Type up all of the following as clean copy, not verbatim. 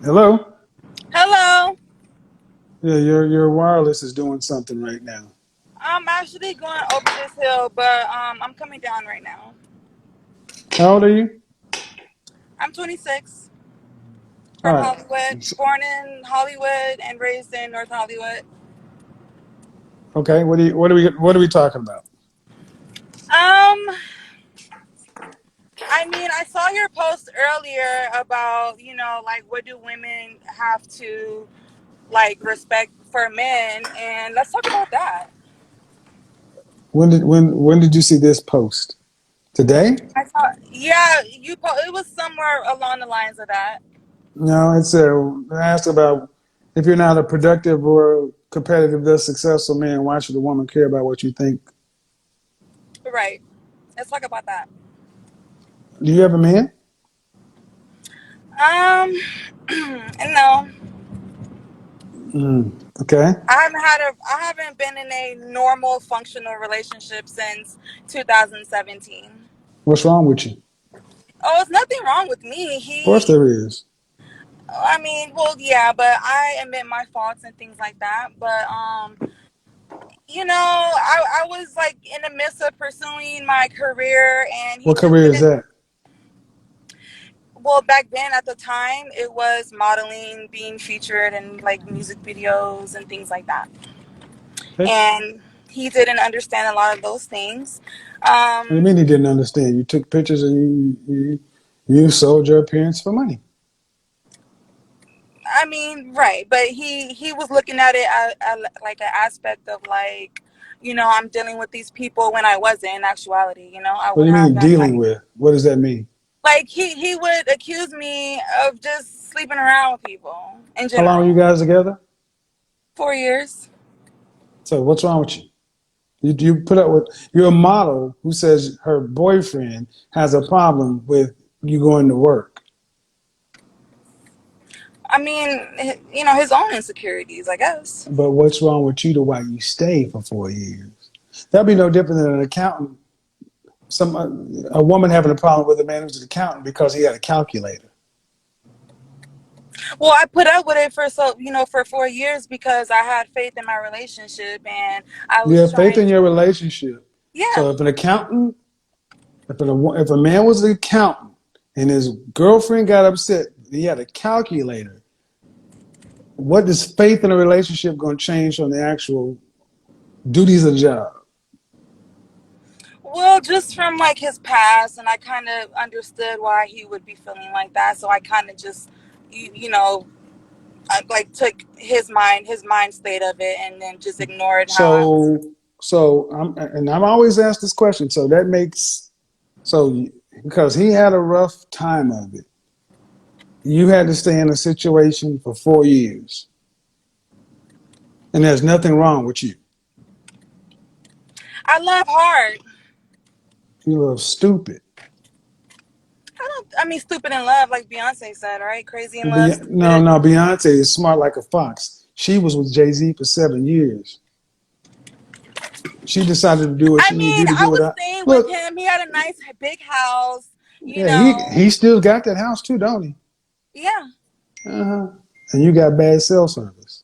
Hello? Hello. Yeah, your wireless is doing something right now. I'm actually going over this hill, but I'm coming down right now. How old are you? I'm 26 All from right. Hollywood, born in Hollywood and raised in North Hollywood. Okay. What are we talking about? Um, I mean, I saw your post earlier about, like what do women have to like respect for men, and let's talk about that. When did you see this post? Today? I thought, yeah, it was somewhere along the lines of that. No, I asked about if you're not a productive or competitive, thus successful man, why should a woman care about what you think? Right. Let's talk about that. Do you have a man? Um, no. Okay. I haven't been in a normal functional relationship since 2017. What's wrong with you? Oh, it's nothing wrong with me. Of course there is. I mean, well, yeah, but I admit my faults and things like that. But I was like in the midst of pursuing my career, and he What just career is didn't. that? Well, back then at the time, it was modeling, being featured in like music videos and things like that. Okay. And he didn't understand a lot of those things. What do you Um, mean he didn't understand? You took pictures and you sold your appearance for money. I mean, right, but he was looking at it at like an aspect of like, I'm dealing with these people when I wasn't in actuality. I What do would you have mean that dealing like with? What does that mean? he would accuse me of just sleeping around with people in How long were you general. guys together? 4 years. So what's wrong with you? You put up with you're a model who says her boyfriend has a problem with you going to work. I mean, his own insecurities, I guess. But what's wrong with you to why you stay for 4 years? That'd be no different than an accountant. Some A woman having a problem with a man who's an accountant because he had a calculator. Well, I put up with it for 4 years because I had faith in my relationship and I You was have faith trying in to. your relationship. Yeah. So if a man was an accountant and his girlfriend got upset, he had a calculator. What is faith in a relationship going to change on the actual duties of the job? Well, just from like his past, and I kind of understood why he would be feeling like that. So I kind of just, you know, I, like took his mind state of it, and then just ignored how I was. So, I'm always asked this question. So that makes so because he had a rough time of it, you had to stay in a situation for 4 years, and there's nothing wrong with you. I love hard. You look stupid. I don't. I mean, stupid in love, like Beyonce said, right? Crazy in love, No, stupid. no, Beyonce is smart like a fox. She was with Jay-Z for 7 years. She decided to do what I she needed to mean, do to I get with was her. staying with Look, him. He had a nice big house. You yeah, he know. still got that house too, don't he? Yeah. Uh-huh. And you got bad cell service.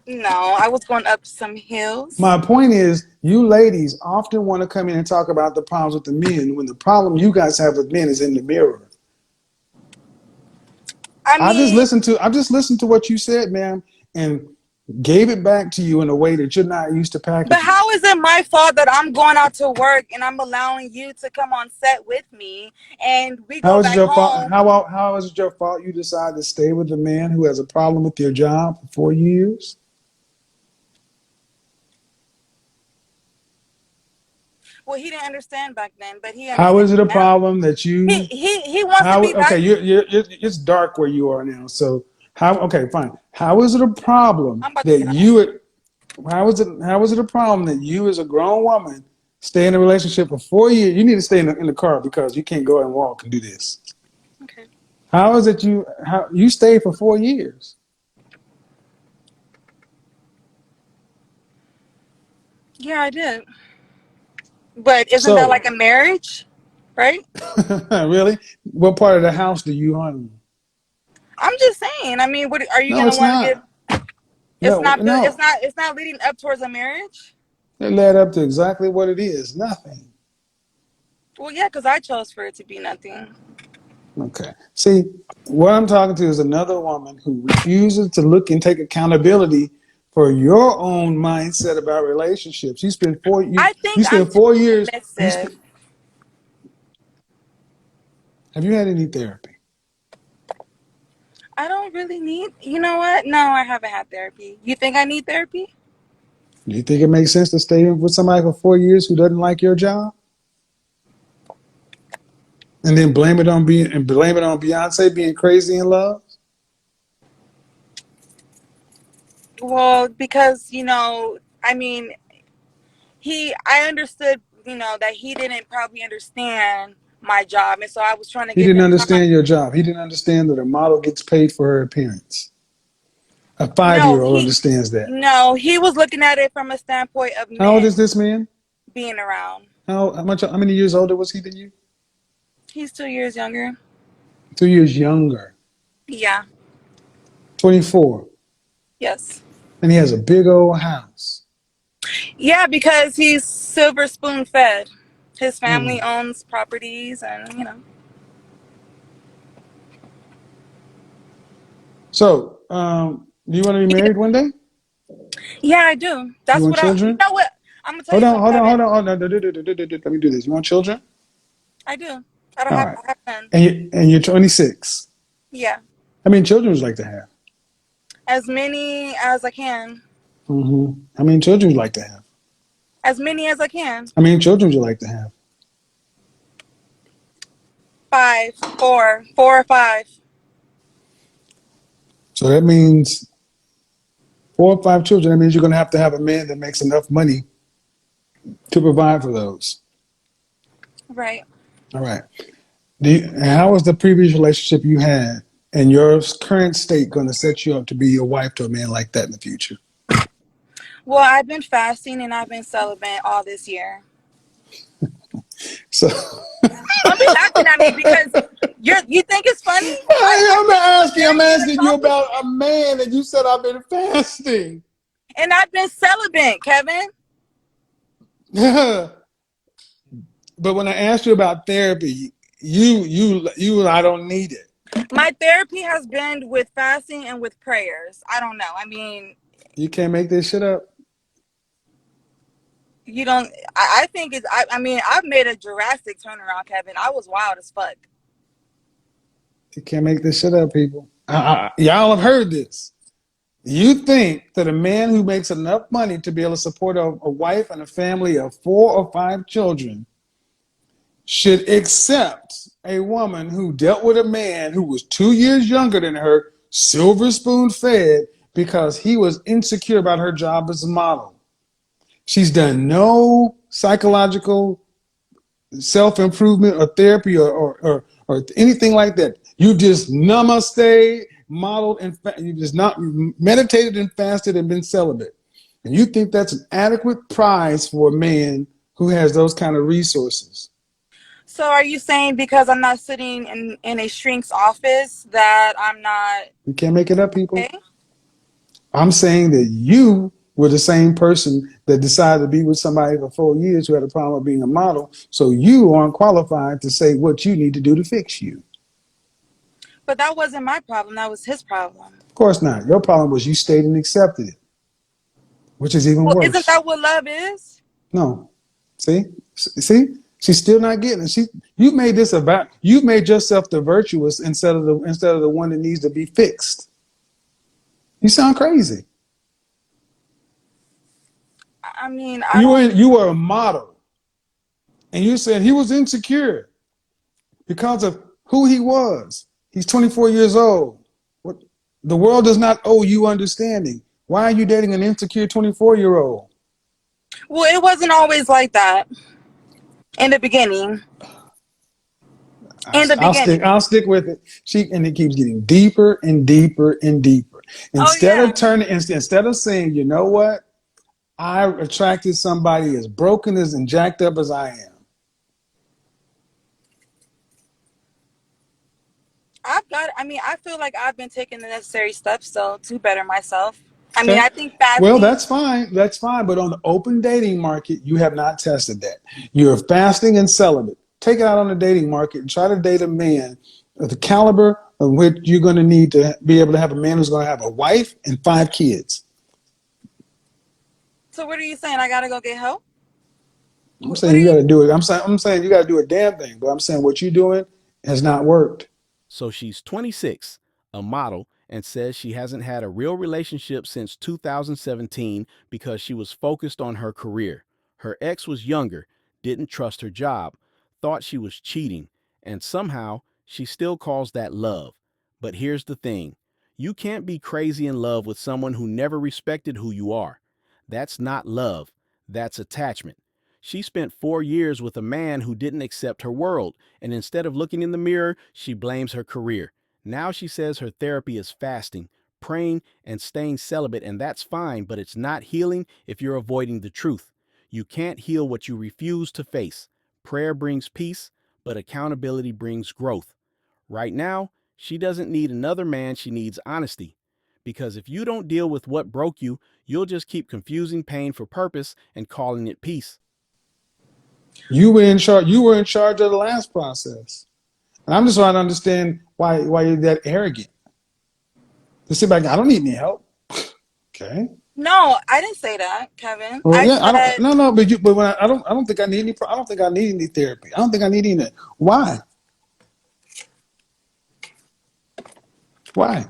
No, I was going up some hills. My point is, you ladies often want to come in and talk about the problems with the men when the problem you guys have with men is in the mirror. I mean, I just listened to what you said, ma'am, and gave it back to you in a way that you're not used to but packaging it. how is it my fault that I'm going out to work and I'm allowing you to come on set with me and we How go is it back your fault? home? How is it your fault you decide to stay with a man who has a problem with your job for 4 years? Well, he didn't understand back then, but he How is understands it a now. problem that you He wants to how be okay, back. it's dark where you are now. So how okay, fine. How is it a problem I'm about to that get out. you how is it a problem that you as a grown woman stay in a relationship for 4 years? You need to stay in the car because you can't go and walk and do this. Okay. How is it how you stayed for 4 years? Yeah, I did. But isn't that like So a marriage? Right? really? What part of the house do you own? I'm just saying. I mean, what are you No, gonna it's want to give? not. No, It's no. not. It's not leading up towards a marriage. It led up to exactly what it is. Nothing. Well, yeah, because I chose for it to be nothing. Okay. See, what I'm talking to is another woman who refuses to look and take accountability for your own mindset about relationships. I think you I'm spent too 4 years. submissive. Have you had any therapy? I don't really need. You know what? No, I haven't had therapy. You think I need therapy? Do you think it makes sense to stay with somebody for 4 years who doesn't like your job? And then blame it on Beyonce being crazy in love? Well, because I mean, I understood, that he didn't probably understand my job, and so I was trying to He give didn't him time. understand your job. He didn't understand that a model gets paid for her appearance. A 5 No, year old understands that. he was looking at it from a standpoint of How old men is this man? being around. How many years older was he than you? He's 2 years younger. 2 years younger. Yeah. 24. Yes. And he has a big old house. Yeah, because he's silver spoon fed. His family Mm. owns properties, and So, do you want to be married one day? yeah, I do. You That's want what I. You children? know what? I'm gonna tell Hold you on, something, hold on, hold Kevin. on, hold on. Let me do this. You want children? I do. I don't All have. right. I have none. And you're 26. Yeah, How many children would you like to have? as many as I can. How many children would you like to have? As many as I can. How many children would you like to have? Five, four or five. So that means 4 or 5 children. That means you're going to have a man that makes enough money to provide for those. Right. All right. And how was the previous relationship you had and your current state going to set you up to be your wife to a man like that in the future? Well, I've been fasting and I've been celibate all this year. So Don't be laughing at me because you think it's funny. I I'm think I'm a I'm very good asking you accomplishment, about a man, and you said I've been fasting. and I've been celibate, Kevin. But when I asked you about therapy, I don't need it. My therapy has been with fasting and with prayers. I don't know. I mean, You can't make this shit up. you don't. I think it's. I mean, I've made a drastic turnaround, Kevin. I was wild as fuck. You can't make this shit up, people. Y'all have heard this. You think that a man who makes enough money to be able to support a wife and a family of 4 or 5 children should accept a woman who dealt with a man who was 2 years younger than her, silver spoon fed, because he was insecure about her job as a model. She's done no psychological self improvement or therapy or anything like that. You just namaste, modeled, and you just not meditated and fasted and been celibate. And you think that's an adequate prize for a man who has those kind of resources. So, are you saying because I'm not sitting in a shrink's office that I'm not You can't make it up, people. okay? I'm saying that you were the same person that decided to be with somebody for 4 years who had a problem with being a model. So you aren't qualified to say what you need to do to fix you. But that wasn't my problem. That was his problem. Of course not. Your problem was you stayed and accepted it, which is even Well, isn't worse. that what love is? No. See? She's still not getting it. You made yourself the virtuous instead of the one that needs to be fixed. You sound crazy. I mean, I don't. You were a model. And you said he was insecure because of who he was. He's 24 years old. What the world does not owe you understanding. Why are you dating an insecure 24-year-old? Well, it wasn't always like that in the beginning. In the beginning. I'll stick with it. And it keeps getting deeper and deeper and deeper. Oh yeah. Instead of saying, you know what? I attracted somebody as broken as and jacked up as I am. I mean, I feel like I've been taking the necessary steps so to better myself. I mean, Okay. I think Well, fasting. that's fine. That's fine. But on the open dating market, you have not tested that. You're fasting and celibate. Take it out on the dating market and try to date a man of the caliber of which you're going to need to be able to have a man who's going to have a wife and 5 kids. So what are you saying? I gotta go get help? I'm What saying are you got you? to do it. I'm saying you got to do a damn thing. But I'm saying what you're doing has not worked. So she's 26, a model, and says she hasn't had a real relationship since 2017 because she was focused on her career. Her ex was younger, didn't trust her job, thought she was cheating, and somehow she still calls that love. But here's the thing, you can't be crazy in love with someone who never respected who you are. That's not love, that's attachment. She spent 4 years with a man who didn't accept her world, and instead of looking in the mirror, she blames her career. Now she says her therapy is fasting, praying, and staying celibate, and that's fine, but it's not healing if you're avoiding the truth. You can't heal what you refuse to face. Prayer brings peace, but accountability brings growth. Right now, she doesn't need another man, she needs honesty. Because if you don't deal with what broke you, you'll just keep confusing pain for purpose and calling it peace. You were in charge. You were in charge of the last process. And I'm just trying to understand why you're that arrogant. To sit back, I don't need any help. Okay. No, I didn't say that, Kevin. Well, I yeah, I don't. said No, but when I don't think I need any. I don't think I need any therapy. I don't think I need any. Why? Why?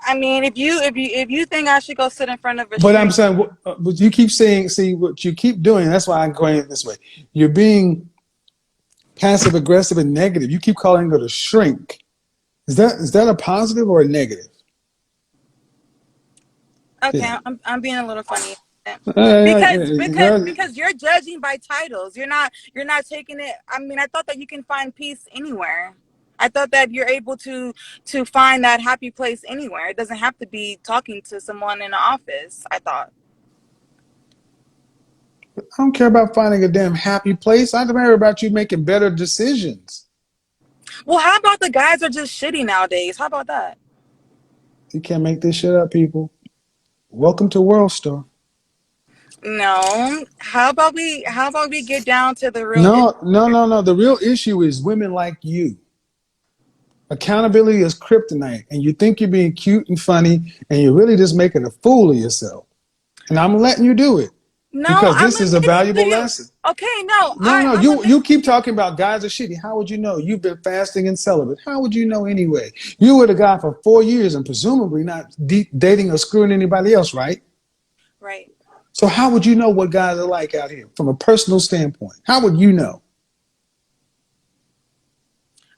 I mean, if you think I should go sit in front of a But I'm street, saying, but you keep saying, see what you keep doing. That's why I'm going this way. You're being passive aggressive and negative. You keep calling it a shrink. Is that a positive or a negative? okay, Yeah. I'm being a little funny. Because because Uh, because you're judging by titles. You're not taking it. I mean, I thought that you can find peace anywhere. I thought that you're able to find that happy place anywhere. It doesn't have to be talking to someone in the office. I thought. I don't care about finding a damn happy place. I care about you making better decisions. Well, how about the guys are just shitty nowadays? How about that? You can't make this shit up, people. Welcome to World Star. No. How about we get down to the real issue No, no, here? no, no. The real issue is women like you. Accountability is kryptonite, and you think you're being cute and funny, and you're really just making a fool of yourself. And I'm letting you do it No, because I'm this is a admitting to valuable you. lesson. Okay, no, No, no, I'm admitting. you keep talking about guys are shitty. How would you know? You've been fasting and celibate. How would you know anyway? You were the guy for 4 years and presumably not dating or screwing anybody else, right? Right. So how would you know what guys are like out here from a personal standpoint? How would you know?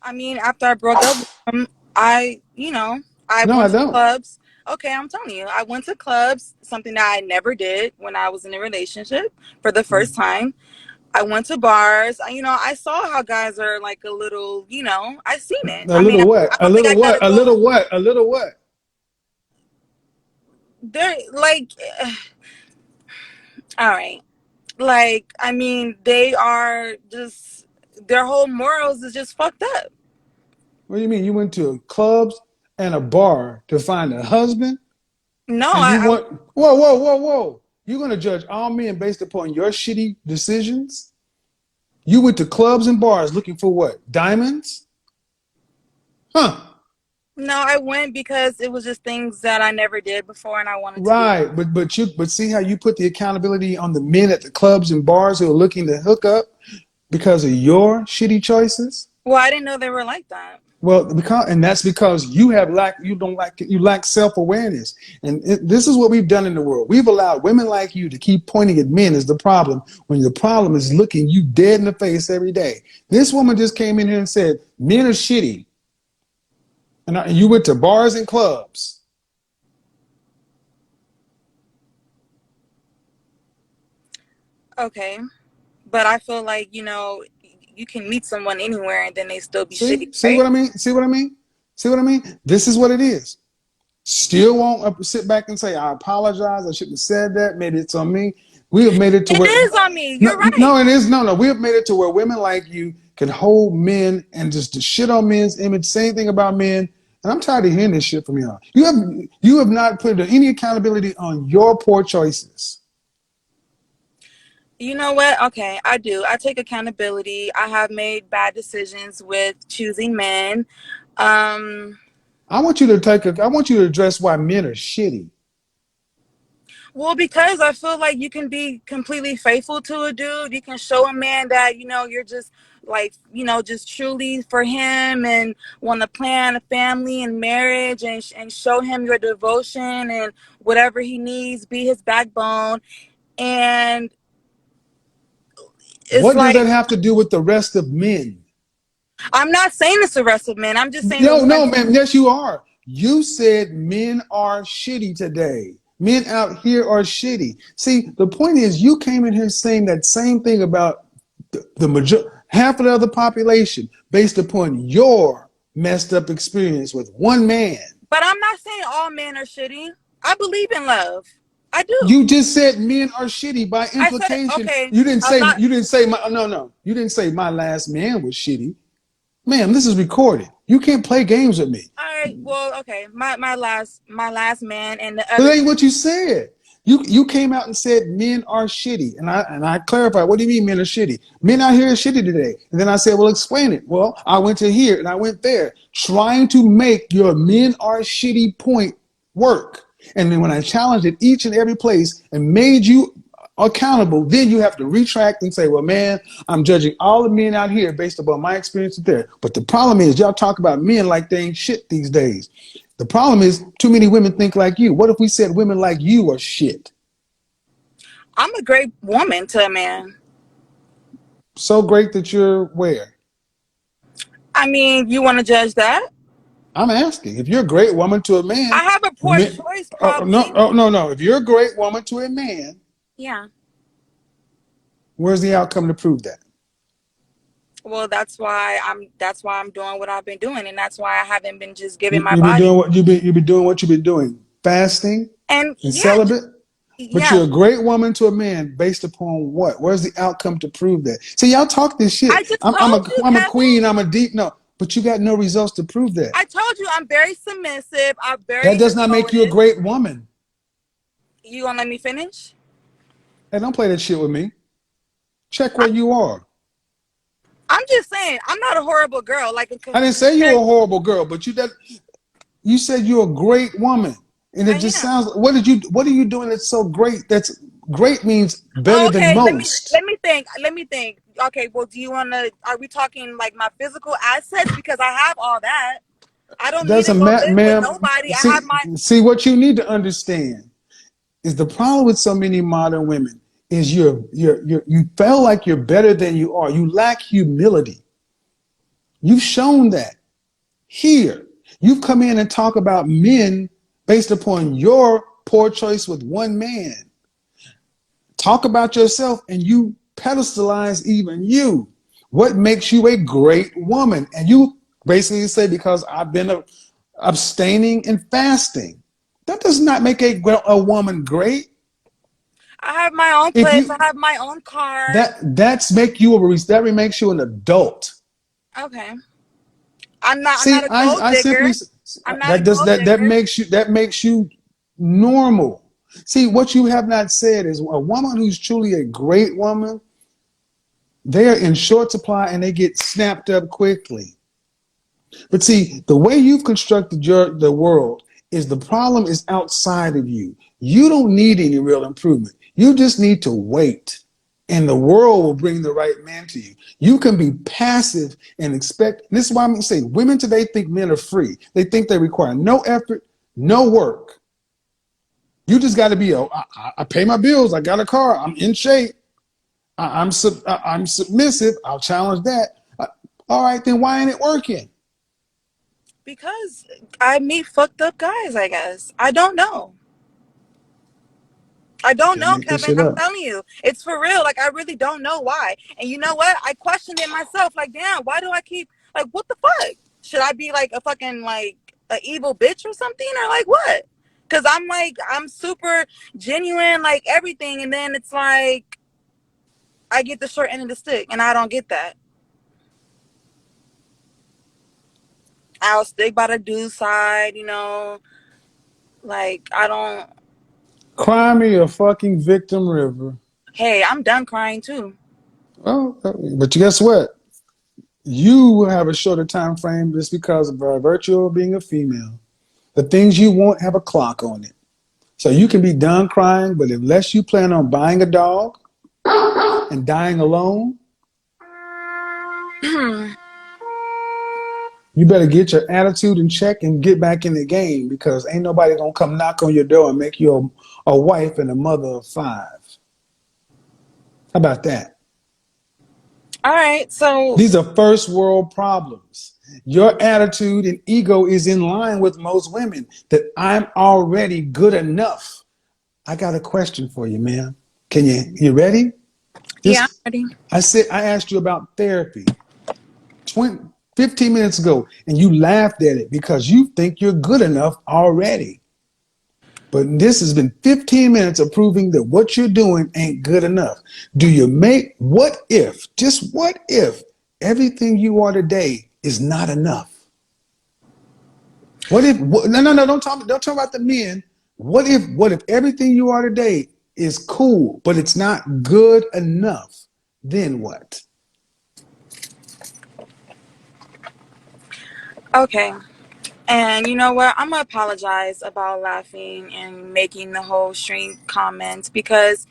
I mean, after I broke up with him, I No, I went to don't. clubs. Okay, I'm telling you, I went to clubs, something that I never did when I was in a relationship for the first time. I went to bars. I saw how guys are like a little, I seen it. A I mean, little I what? A don't think little I gotta what? A go. little what? A little what? They're like, all right. Like, I mean, they are just, their whole morals is just fucked up. What do you mean? You went to clubs and a bar to find a husband, No, and you I want whoa, whoa, whoa, whoa. You're gonna judge all men based upon your shitty decisions? You went to clubs and bars looking for what? Diamonds? Huh. no, I went because it was just things that I never did before and I wanted to do them. Right. But see how you put the accountability on the men at the clubs and bars who are looking to hook up because of your shitty choices? Well, I didn't know they were like that. Well, and that's because you lack self-awareness. And this is what we've done in the world. We've allowed women like you to keep pointing at men as the problem when the problem is looking you dead in the face every day. This woman just came in here and said men are shitty, and you went to bars and clubs. Okay. But I feel like, you can meet someone anywhere and then they still be shitty, See right? what I mean? See what I mean? See what I mean? This is what it is. Still won't sit back and say, I apologize. I shouldn't have said that. Maybe it's on me. We have made it to It where is on me. no, You're right. no, it is no. We have made it to where women like you can hold men and just to shit on men's image, say anything about men. And I'm tired of hearing this shit from y'all. You have not put any accountability on your poor choices. You know what? Okay, I do. I take accountability. I have made bad decisions with choosing men. Um, I want you to address why men are shitty. well, because I feel like you can be completely faithful to a dude. You can show a man that, you're just like, just truly for him and want to plan a family and marriage and show him your devotion and whatever he needs, be his backbone. And it's What does that like, have to do with the rest of men? I'm not saying it's the rest of men. I'm just saying the No, no, ones. man. Yes, you are. You said men are shitty today. Men out here are shitty. See, the point is, you came in here saying that same thing about the major half of the other population based upon your messed up experience with one man. But I'm not saying all men are shitty. I believe in love. I You do. just said men are shitty by I said, implication. okay, You didn't I'm say not. you didn't say my no no. You didn't say my last man was shitty. Ma'am, this is recorded. You can't play games with me. All right, well, okay. My last man and the But other that ain't dude. what you said. You came out and said men are shitty, and I clarified. What do you mean men are shitty? Men out here are shitty today. And then I said, well, explain it. Well, I went to here and I went there, trying to make your men are shitty point work. And then when I challenged it each and every place and made you accountable, then you have to retract and say, well, man, I'm judging all the men out here based upon my experience there. But the problem is, y'all talk about men like they ain't shit these days. The problem is, too many women think like you. What if we said women like you are shit? I'm a great woman to a man. So great that you're where? I mean, you want to judge that? I'm asking. If you're a great woman to a man, I have a poor choice, no, probably. oh, no, no. If you're a great woman to a man, Yeah. where's the outcome to prove that? Well, that's why I'm doing what I've been doing, and that's why I haven't been just giving my You've been body. doing what you've been doing. What you've been doing, fasting And and yeah, celibate. But yeah. you're a great woman to a man based upon what? Where's the outcome to prove that? See, y'all talk this shit. I just I'm a told you, I'm a Kevin. queen. I'm a deep no. But you got no results to prove that. I told you I'm very submissive. I'm That very does not make you a devoted. great woman. You gonna let me finish? Hey, don't play that shit with me. Check where I'm, you are. I'm just saying I'm not a horrible girl. Like I didn't say you're compared, a horrible girl, but you said you're a great woman. And it I just am. sounds what are you doing that's so great? That's great means better Oh, than okay, let me most. let me think. Let me think. Okay, well, do you wanna? Are we talking like my physical assets? Because I have all that. I don't need to Doesn't go matter, live with ma'am. nobody. I have See, my. see what you need to understand is the problem with so many modern women is you feel like you're better than you are. You lack humility. You've shown that here. You've come in and talk about men based upon your poor choice with one man. Talk about yourself and you pedestalize even you. What makes you a great woman? And you basically say, because I've been abstaining and fasting. That does not make a woman great. I have my own If place. I you have my own car. that's make you that makes you an adult. Okay. I'm not See, a gold I simply digger. I'm not a that does gold that digger. that makes you normal. See, what you have not said is a woman who's truly a great woman, they're in short supply and they get snapped up quickly. But see, the way you've constructed the world is the problem is outside of you. You don't need any real improvement. You just need to wait, and the world will bring the right man to you. You can be passive and expect. This is why I'm saying women today think men are free. They think they require no effort, no work. You just got to be. I pay my bills. I got a car. I'm in shape. I'm submissive. I'll challenge that. All right, then why ain't it working? Because I meet fucked up guys, I guess. I don't know. I don't Can't know, make this Kevin. shit I'm up. telling you. It's for real. Like, I really don't know why. And you know what? I questioned it myself. Like, damn, why do I keep, like, what the fuck? Should I be like a fucking, like, a evil bitch or something? Or like what? Cause I'm like, I'm super genuine, like everything. And then it's like, I get the short end of the stick and I don't get that. I'll stick by the dude's side, you know, like I don't, Cry me a fucking victim river. hey, I'm done crying too. Well, but guess what? You will have a shorter time frame just because of virtue of being a female. The things you want have a clock on it. So you can be done crying, but unless you plan on buying a dog and dying alone, you better get your attitude in check and get back in the game because ain't nobody gonna come knock on your door and make you a wife and a mother of 5. How about that? All right, so These are first world problems. Your attitude and ego is in line with most women that I'm already good enough. I got a question for you, ma'am. You ready? yeah, I'm This ready. I asked you about therapy 20, 15 minutes ago, and you laughed at it because you think you're good enough already. But this has been 15 minutes of proving that what you're doing ain't good enough. Just what if everything you are today is not enough? No, don't talk about the men. What if everything you are today is cool, but it's not good enough? Then what? Okay. And you know what? I'm gonna apologize about laughing and making the whole string comments because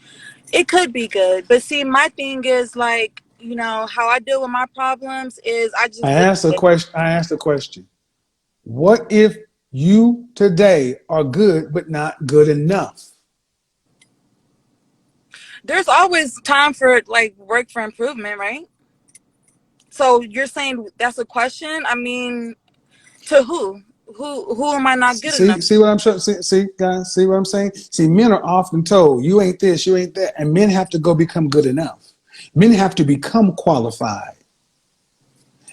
it could be good. But see, my thing is like, you know, how I deal with my problems is I I just deal asked a with it. question. I asked a question. What if you today are good, but not good enough? There's always time for like work for improvement, right? So you're saying that's a question? I mean, to who? Who am I not good enough? See what I'm saying? See, guys, see what I'm saying? See, men are often told, you ain't this, you ain't that. And men have to go become good enough. Men have to become qualified.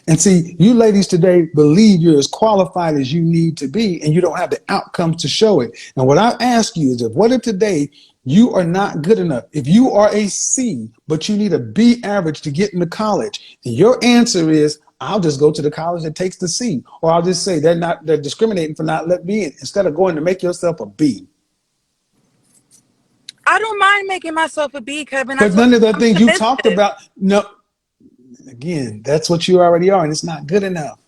And see, you ladies today believe you're as qualified as you need to be, and you don't have the outcomes to show it. And what I ask you is, what if today you are not good enough? If you are a C, but you need a B average to get into college, and your answer is, I'll just go to the college that takes the C, or I'll just say they're discriminating for not letting me in instead of going to make yourself a B. I don't mind making myself a B, Kevin. I But told none of the you I'm things you talked submissive. about, no, again, that's what you already are, and it's not good enough.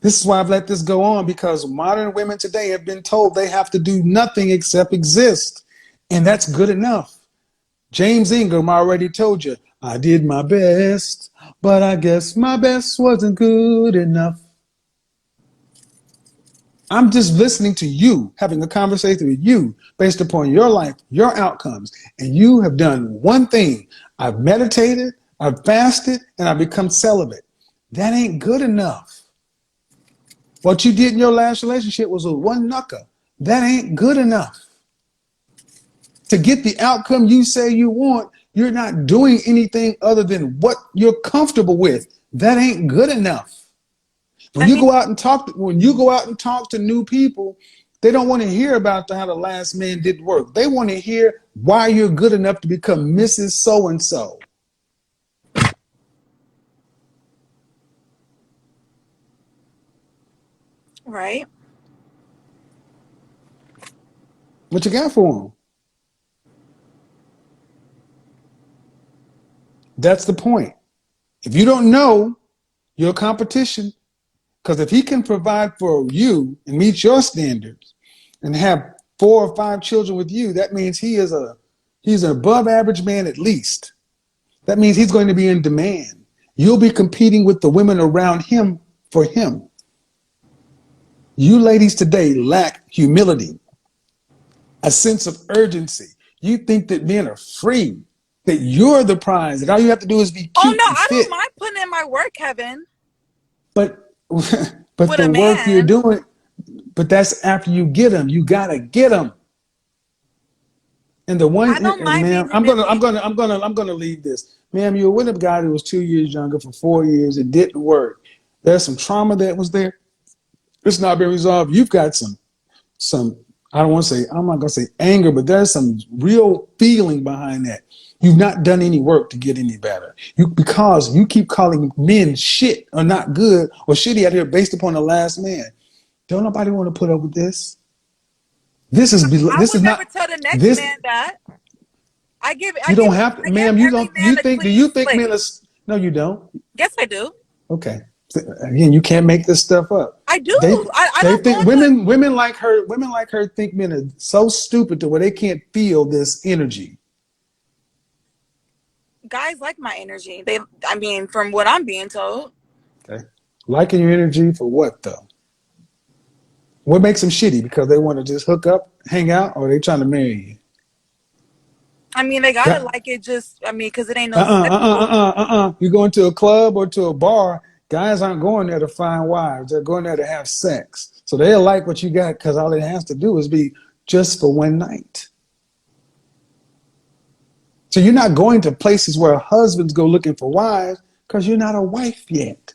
This is why I've let this go on because modern women today have been told they have to do nothing except exist. And that's good enough. James Ingram already told you, I did my best, but I guess my best wasn't good enough. I'm just listening to you, having a conversation with you based upon your life, your outcomes. And you have done one thing. I've meditated, I've fasted, and I've become celibate. That ain't good enough. What you did in your last relationship was a one knucker. That ain't good enough. To get the outcome you say you want, you're not doing anything other than what you're comfortable with. That ain't good enough. I When you mean, go out and talk to new people, they don't want to hear about how the last man did work. They want to hear why you're good enough to become Mrs. So and so. right? What you got for them? That's the point. If you don't know your competition, because if he can provide for you and meet your standards and have 4 or 5 children with you, that means he's an above average man at least. That means he's going to be in demand. You'll be competing with the women around him for him. You ladies today lack humility, a sense of urgency. You think that men are free, that you're the prize, that all you have to do is be Oh cute no, and I don't fit. mind putting in my work, Kevin, But but with the a work you're man. doing, but that's after you get them. You gotta get them. And the one, I don't and mind ma'am, being manipulated. I'm gonna leave this, ma'am. You were with a guy that was 2 years younger for 4 years. It didn't work. There's some trauma that was there. It's not been resolved. You've got some I don't want to say, I'm not going to say anger, but there's some real feeling behind that. You've not done any work to get any better. Because you keep calling men shit or not good or shitty out here based upon the last man. Don't nobody want to put up with this. I This is would never not tell the next this. man that. You don't have to, I give ma'am. You every don't. man You a think? Do clean you think men slate. are? No, you don't. Yes, I do. Okay. Again, you can't make this stuff up. I do. They I they don't go think to women like her think men are so stupid to where they can't feel this energy. guys like my energy. I mean, from what I'm being told. Okay. Liking your energy for what though? What makes them shitty? Because they want to just hook up, hang out, or they trying to marry you? I mean, they gotta Got like it. Just I mean, because it ain't no sexual. You go into a club or to a bar, guys aren't going there to find wives. They're going there to have sex. So they'll like what you got because all it has to do is be just for one night. So you're not going to places where husbands go looking for wives because you're not a wife yet.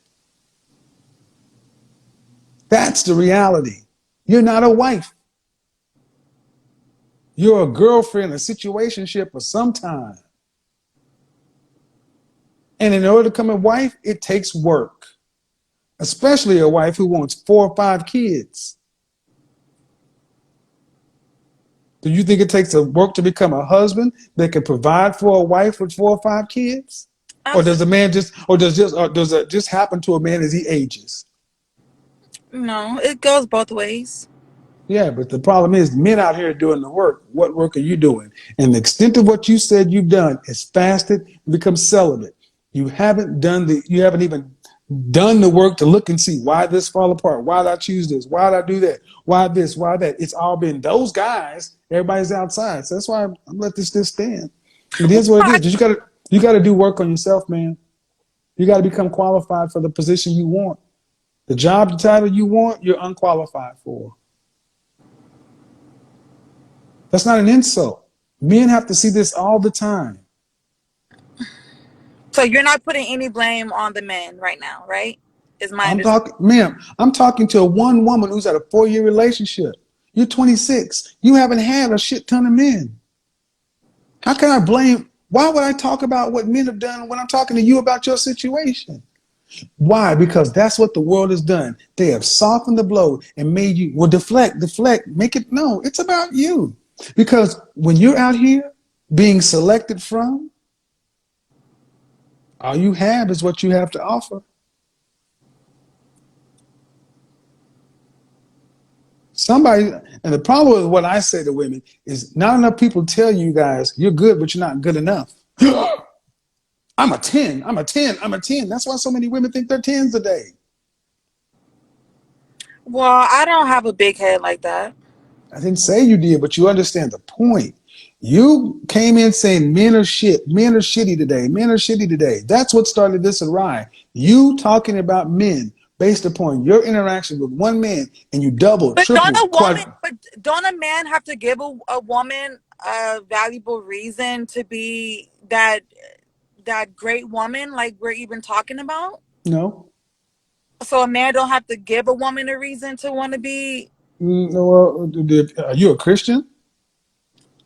That's the reality. You're not a wife. You're a girlfriend, a situationship for some time. And in order to become a wife, it takes work, especially a wife who wants 4 or 5 kids. Do you think it takes a work to become a husband that can provide for a wife with 4 or 5 kids? Or does a Absolutely. man just, or does it just happen to a man as he ages? No, it goes both ways. Yeah, but the problem is men out here doing the work. What work are you doing? And the extent of what you said you've done is fasted and become celibate. You haven't even done the work to look and see why this fall apart. Why did I choose this? Why did I do that? Why this? Why that? It's all been those guys. Everybody's outside. So that's why I'm let this stand. It Well, is what it is. But you gotta do work on yourself, man. You gotta become qualified for the position you want. The job title you want, you're unqualified for. That's not an insult. Men have to see this all the time. so you're not putting any blame on the men right now, right? Is my I'm understanding. talking, ma'am, I'm talking to one woman who's had a 4-year relationship. You're 26. You haven't had a shit ton of men. How can I blame? Why would I talk about what men have done when I'm talking to you about your situation? Why? Because that's what the world has done. They have softened the blow and made you, well, deflect, make it, no, it's about you. Because when you're out here being selected from, all you have is what you have to offer. Somebody, and the problem with what I say to women is not enough people tell you guys you're good, but you're not good enough. I'm a 10. I'm a 10. I'm a 10. That's why so many women think they're 10s today. Well, I don't have a big head like that. I didn't say you did, but you understand the point. You came in saying men are shit. Men are shitty today. Men are shitty today. That's what started this awry. You talking about men based upon your interaction with one man and you double, But triple, but don't a man have to give a woman a valuable reason to be that great woman like we're even talking about? no. So a man don't have to give a woman a reason to want to be. No, are you a Christian?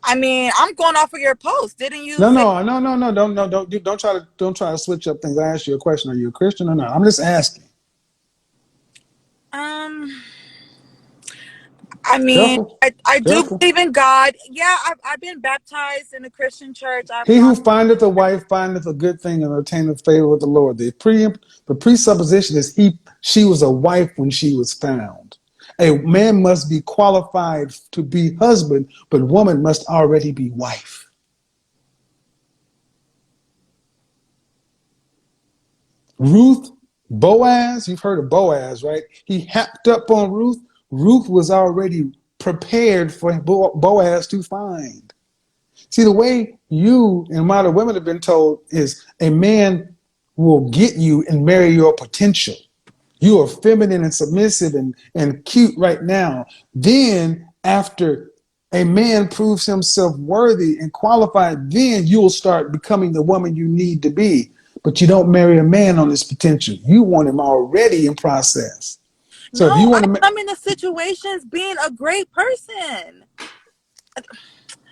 I mean, I'm going off of your post. Didn't you No, say no, no, no, no, don't, no, don't try to switch up things. I asked you a question. Are you a Christian or not? I'm just asking. um I mean, Careful, I do careful. believe in God. Yeah, I've been baptized in a Christian church. I've He gone. who findeth a wife findeth a good thing and obtaineth favor with the Lord. The presupposition is she was a wife when she was found. A man must be qualified to be husband, but woman must already be wife. Ruth, Boaz, you've heard of Boaz, right? He hacked up on Ruth. Ruth was already prepared for Boaz to find. See, the way you and modern women have been told is a man will get you and marry your potential. You are feminine and submissive and cute right now. Then, after a man proves himself worthy and qualified, then you'll start becoming the woman you need to be. But you don't marry a man on his potential. You want him already in process. So if No, you I want to, come into situations being a great person.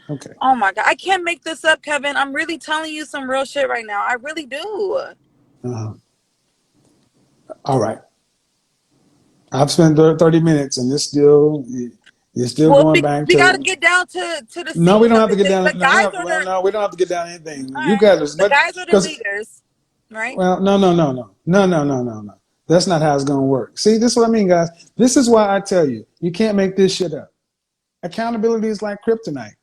okay, Oh my God. I can't make this up, Kevin. I'm really telling you some real shit right now. I really do. uh, all right. I've spent 30 minutes, and you're still Well, going back we got to to. get down to the No, we scene don't of have to it. get down. The No, guys are the, no, we don't have to get down anything. all You right, got this, the but guys are the because leaders, right? well, no. That's not how it's gonna work. See, this is what I mean, guys. This is why I tell you, you can't make this shit up. Accountability is like kryptonite.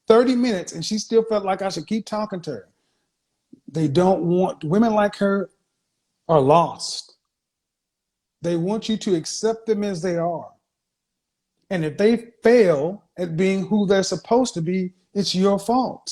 30 minutes, and she still felt like I should keep talking to her. They don't want women like her are lost. They want you to accept them as they are. And if they fail at being who they're supposed to be, it's your fault.